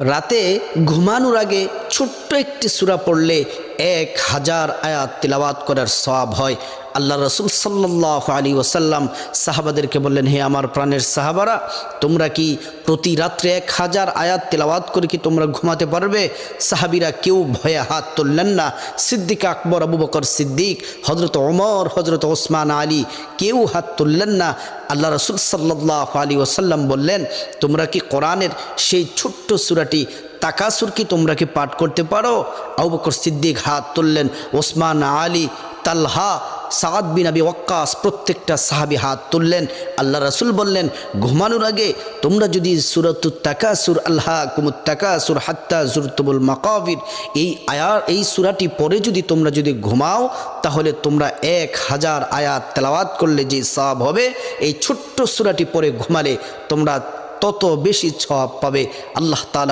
রাতে ঘুমানোর আগে ছোট্ট একটি সূরা পড়লে 1000 আয়াত তিলাওয়াত করার সওয়াব হয়। আল্লাহ রসুল সাল্লাল্লাহু আলাইহি ওয়াসাল্লাম সাহাবাদেরকে বললেন, হে আমার প্রাণের সাহাবারা, তোমরা কি প্রতি রাত্রে 1000 আয়াত তিলাওয়াত করে কি তোমরা ঘুমাতে পারবে? সাহাবীরা কেউ ভয়ে হাত তুললেন না। সিদ্দিক আকবর, আবু বকর সিদ্দিক, হজরত ওমর, হজরত ওসমান আলী কেউ হাত তুললেন না। আল্লাহ রসুল সাল্লাল্লাহু আলাইহি ওয়াসাল্লাম বললেন, তোমরা কি কোরআনের সেই ছোট্ট সূরাটি তাকাসুর কি তোমরা কি পাঠ করতে পারো? আবু বকর সিদ্দিক হাত তুললেন, ওসমান আলী, তালহা, সাদ বিন আবি ওয়াক্কাস প্রত্যেকটা সাহাবী হাত তুললেন। আল্লাহ রাসূল বললেন, ঘুমানোর আগে তোমরা যদি সূরাতুত তাকাসুর, আলহাকুমুত তাকাসুর হাত্তা যুরতুমুল মাকাবির, এই সূরাটি পড়ে যদি তোমরা যদি ঘুমাও, তাহলে তোমরা 1000 আয়াত তেলাওয়াত করলে যে সওয়াব হবে, এই ছোট্ট সূরাটি পড়ে ঘুমালে তোমরা তত বেশি সওয়াব পাবে। আল্লাহ তাআলা